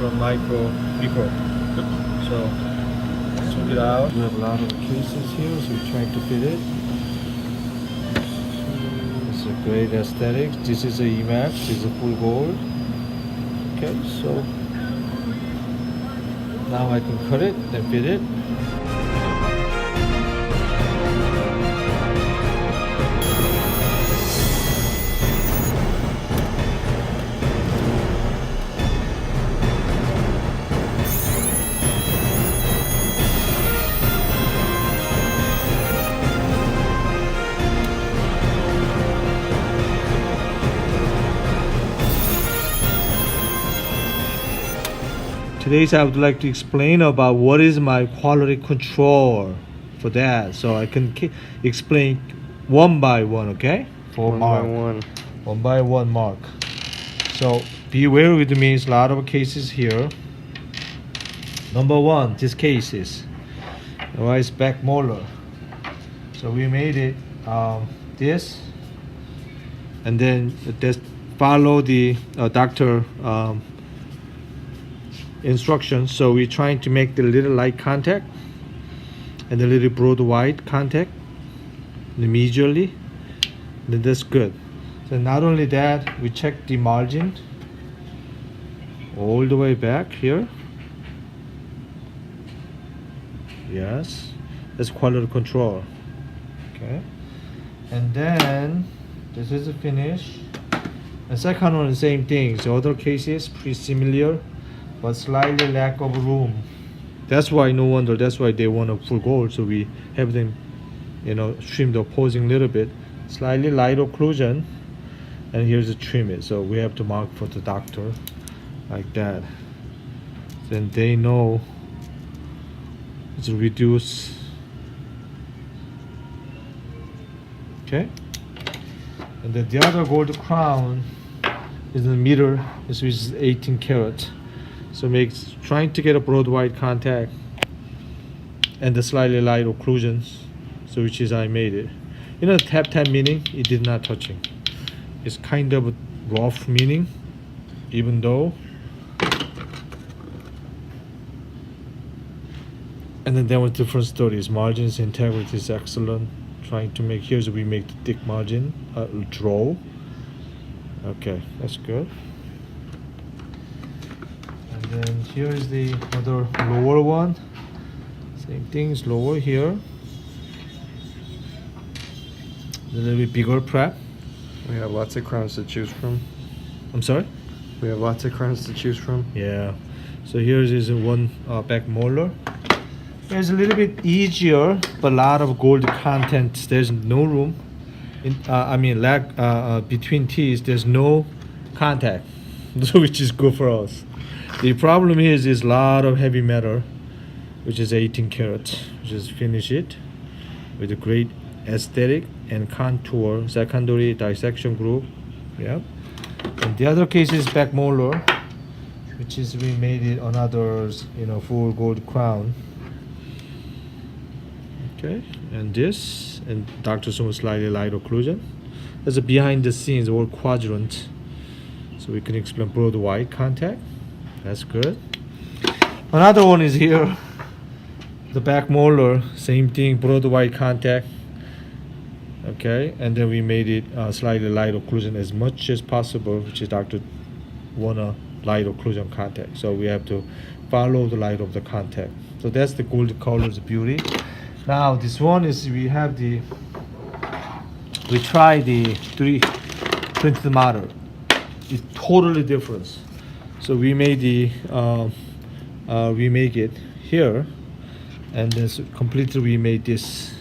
from micro before. So check it out. We have a lot of cases here, so we're trying to fit it. It's a great aesthetic. This is a EMAX, this is a full gold. Okay, so now I can cut it and fit it. Today I would like to explain about what is my quality control for that, so I can explain one by one, okay? For One mark. by one. One by one mark. So beware with me, it's a lot of cases here. Number one, this case is it's back molar. So we made it this, and then just follow the doctor instructions. So we're trying to make the little light contact and the little broad wide contact immediately. Then that's good. So not only that, we check the margin all the way back here. Yes, that's quality control. Okay, and then this is the finish. The second one, the same thing. So other cases pretty similar, but slightly lack of room. That's why, no wonder, that's why they want a full gold. So we have them, trim the opposing a little bit, slightly light occlusion, and here's the trim it. So we have to mark for the doctor like that. Then they know it's reduced. Okay, and then the other gold crown is in the middle. This is 18 karat. So trying to get a broad wide contact and the slightly light occlusions. So which is I made it. Tap meaning it did not touching. It's kind of a rough meaning, even though. And then there were different stories. Margins integrity is excellent. Trying to make here, so we make the thick margin draw. Okay, that's good. And then here is the other lower one. Same things lower here. A little bit bigger prep. We have lots of crowns to choose from. I'm sorry? We have lots of crowns to choose from. Yeah. So here is one back molar. It's a little bit easier, but a lot of gold content. There's no room. Between teeth, there's no contact, which is good for us. The problem is a lot of heavy metal, which is 18 karat. Just finish it with a great aesthetic and contour, secondary dissection group. Yeah. And the other case is back molar, which is we made it another, full gold crown. Okay, and this, and Dr. Sumo slightly light occlusion. There's a behind the scenes or quadrant, so we can explain broad wide contact. That's good. Another one is here, the back molar, same thing, broad wide contact. Okay, and then we made it slightly light occlusion as much as possible, which is Dr. wanna light occlusion contact. So we have to follow the light of the contact. So that's the gold color's beauty. Now this one is we try the 320 model. It's totally different. So we made we make it here, and then completely we made this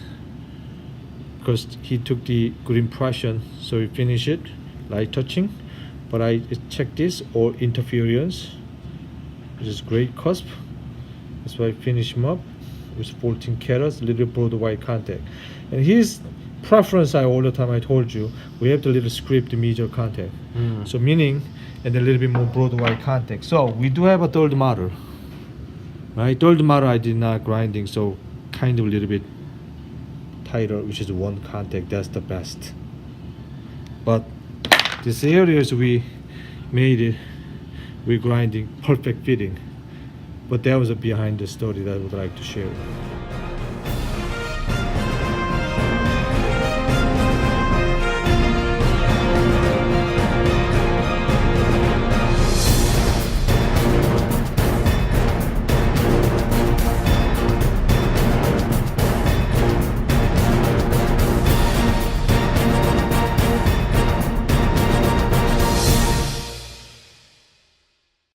because he took the good impression. So we finish it light touching, but I check this or interference, which is great cusp. That's why I finish him up. With 14 carats, little broad wide contact. And his preference, all the time I told you, we have the little script major contact. So meaning, and a little bit more broad wide contact. So we do have a third model, right? Third model I did not grinding, so kind of a little bit tighter, which is one contact. That's the best. But this areas we made it we're grinding perfect fitting. But that was a behind the story that I would like to share.